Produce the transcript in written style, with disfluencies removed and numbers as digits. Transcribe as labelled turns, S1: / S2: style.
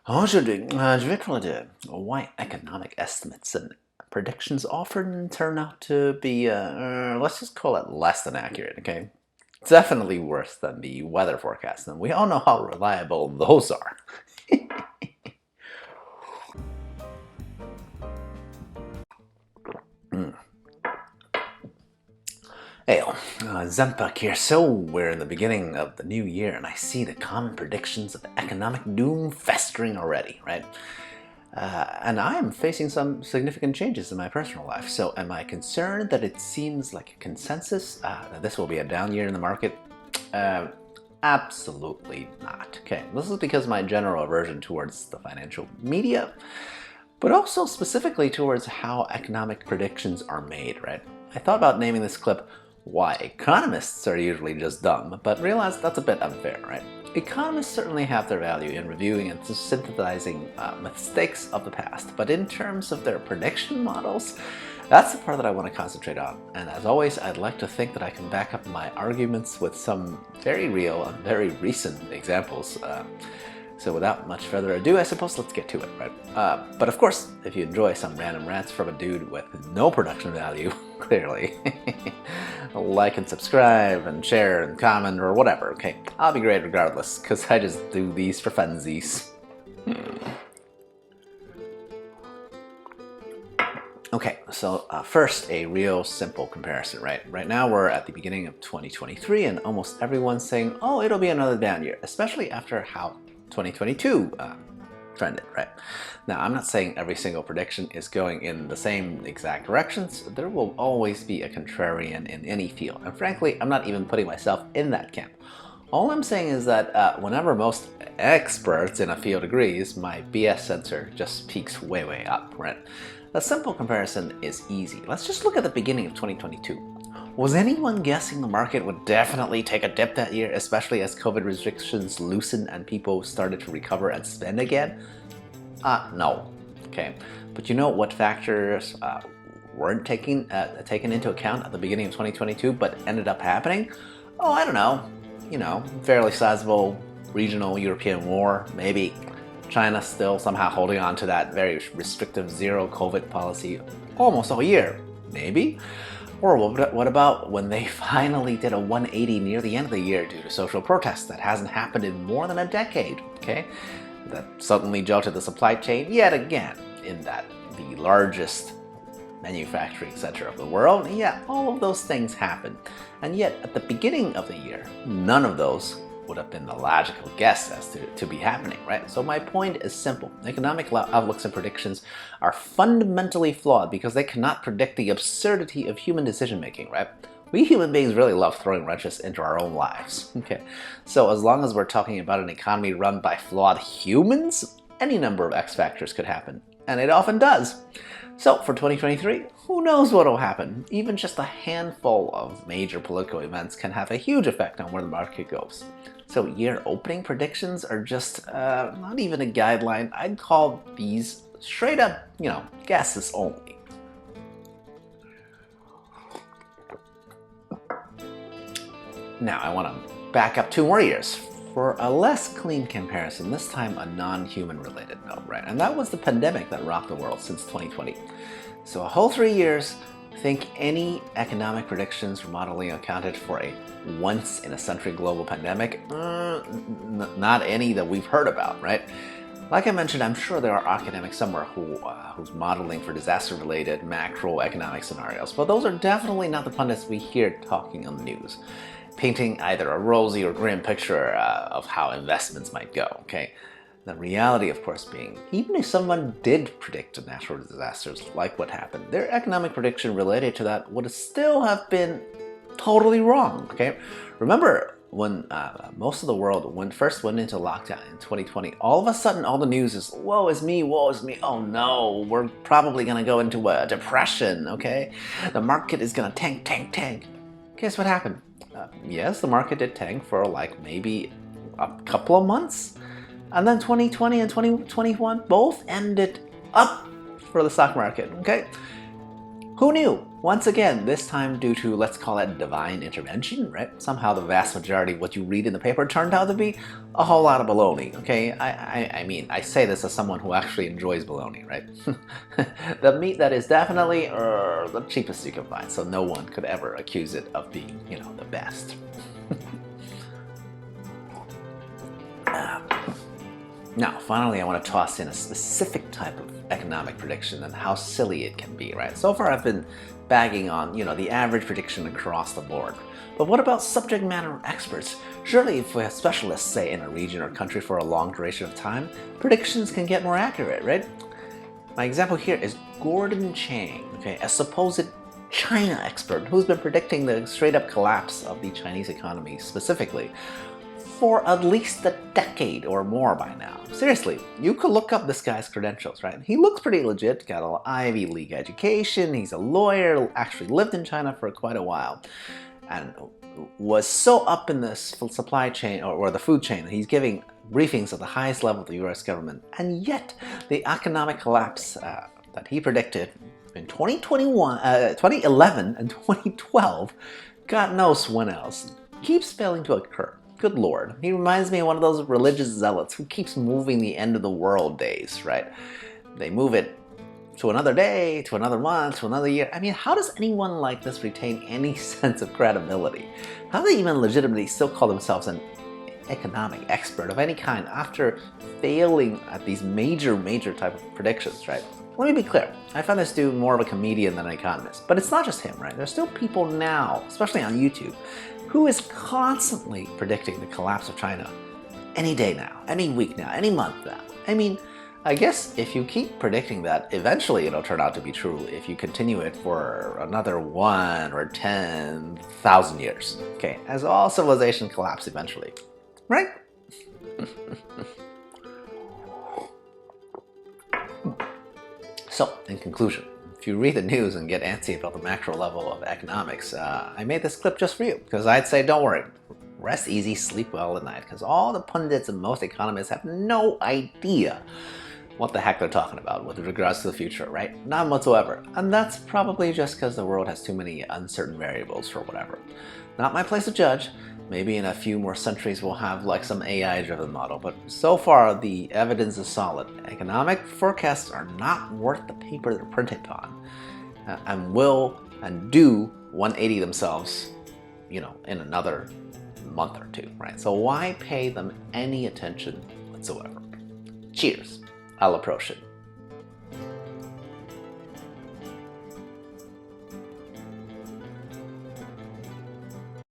S1: Aujourd'hui, je vais parler de why economic estimates and predictions often turn out to be, let's just call it less than accurate, okay? Definitely worse than the weather forecast, and we all know how reliable those are. Hey, XenPuck here. So we're in the beginning of the new year, and I see the common predictions of economic doom festering already, right? And I am facing some significant changes in my personal life. So am I concerned that it seems like a consensus that this will be a down year in the market? Uh, Absolutely not. Okay, this is because my general aversion towards the financial media, but also specifically towards how economic predictions are made, right? I thought about naming this clip Why Economists Are Usually Just Dumb, but realized that's a bit unfair, right? Economists certainly have their value in reviewing and synthesizing mistakes of the past, but in terms of their prediction models, that's the part that I want to concentrate on. And as always, I'd like to think that I can back up my arguments with some very real and very recent examples. So without much further ado, I suppose let's get to it, right? But of course, if you enjoy some random rants from a dude with no production value, clearly, like and subscribe and share and comment or whatever, okay? I'll be great regardless, because I just do these for funsies. Okay, so first, a real simple comparison, right? Right now we're at the beginning of 2023 and almost everyone's saying, oh, it'll be another down year, especially after how 2022 trended, right? Now, I'm not saying every single prediction is going in the same exact directions. There will always be a contrarian in any field. And frankly, I'm not even putting myself in that camp. All I'm saying is that whenever most experts in a field agrees, my BS sensor just peaks way, way up, right? A simple comparison is easy. Let's just look at the beginning of 2022. Was anyone guessing the market would definitely take a dip that year, especially as COVID restrictions loosened and people started to recover and spend again? No. Okay. But you know what factors weren't taken into account at the beginning of 2022 but ended up happening? Oh, I don't know. You know, fairly sizable regional European war, maybe. China still somehow holding on to that very restrictive zero COVID policy almost all year, maybe? Or what about when they finally did a 180 near the end of the year due to social protests that hasn't happened in more than a decade, okay? That suddenly jolted the supply chain yet again in that the largest manufacturing center of the world. Yeah, all of those things happened. And yet at the beginning of the year, none of those would have been the logical guess as to be happening, right? So my point is simple. Economic outlooks and predictions are fundamentally flawed because they cannot predict the absurdity of human decision making, right? We human beings really love throwing wrenches into our own lives, okay? So as long as we're talking about an economy run by flawed humans, any number of X factors could happen, and it often does. So for 2023, who knows what will happen? Even just a handful of major political events can have a huge effect on where the market goes. So year opening predictions are just not even a guideline. I'd call these straight up, guesses only. Now I want to back up 2 more years for a less clean comparison, this time a non-human related note, right? And that was the pandemic that rocked the world since 2020. So a whole 3 years, think any economic predictions or modeling accounted for a once-in-a-century global pandemic? Not any that we've heard about, right? Like I mentioned, I'm sure there are academics somewhere who's modeling for disaster-related macroeconomic scenarios, but those are definitely not the pundits we hear talking on the news, painting either a rosy or grim picture of how investments might go, okay? The reality, of course, being, even if someone did predict natural disasters like what happened, their economic prediction related to that would still have been totally wrong, okay? Remember when most of the world first went into lockdown in 2020, all of a sudden all the news is, woe is me, oh no, we're probably gonna go into a depression, okay? The market is gonna tank. Guess what happened? Yes, the market did tank for like maybe a couple of months, and then 2020 and 2021 both ended up for the stock market, okay? Who knew? Once again, this time due to, let's call it divine intervention, right? Somehow the vast majority of what you read in the paper turned out to be a whole lot of baloney, okay? I mean, I say this as someone who actually enjoys baloney, right? The meat that is definitely the cheapest you can find, so no one could ever accuse it of being, you know, the best. Now, finally, I want to toss in a specific type of economic prediction and how silly it can be, right? So far, I've been bagging on, you know, the average prediction across the board. But what about subject matter experts? Surely if we have specialists, say, in a region or country for a long duration of time, predictions can get more accurate, right? My example here is Gordon Chang, okay, a supposed China expert who's been predicting the straight-up collapse of the Chinese economy specifically for at least a decade or more by now. Seriously, you could look up this guy's credentials, right? He looks pretty legit, got an Ivy League education, he's a lawyer, actually lived in China for quite a while, and was so up in the supply chain or the food chain that he's giving briefings at the highest level of the US government. And yet, the economic collapse that he predicted in 2011 and 2012, God knows when else, keeps failing to occur. Good Lord. He reminds me of one of those religious zealots who keeps moving the end of the world days, right? They move it to another day, to another month, to another year. I mean, how does anyone like this retain any sense of credibility? How do they even legitimately still call themselves an economic expert of any kind after failing at these major type of predictions, right? Let me be clear, I find this dude more of a comedian than an economist, but it's not just him, right? There's still people now, especially on YouTube, who is constantly predicting the collapse of China any day now, any week now, any month now. I mean, I guess if you keep predicting that, eventually it'll turn out to be true if you continue it for another 1 or 10,000 years, okay? As all civilization collapse eventually, right? So, in conclusion, if you read the news and get antsy about the macro level of economics, I made this clip just for you, because I'd say don't worry, rest easy, sleep well at night, because all the pundits and most economists have no idea what the heck they're talking about with regards to the future, right? None whatsoever. And that's probably just because the world has too many uncertain variables for whatever. Not my place to judge. Maybe in a few more centuries we'll have like some AI-driven model, but so far the evidence is solid. Economic forecasts are not worth the paper they're printed on, and will and do 180 themselves, you know, in another month or two, right? So why pay them any attention whatsoever? Cheers. I'll approach it.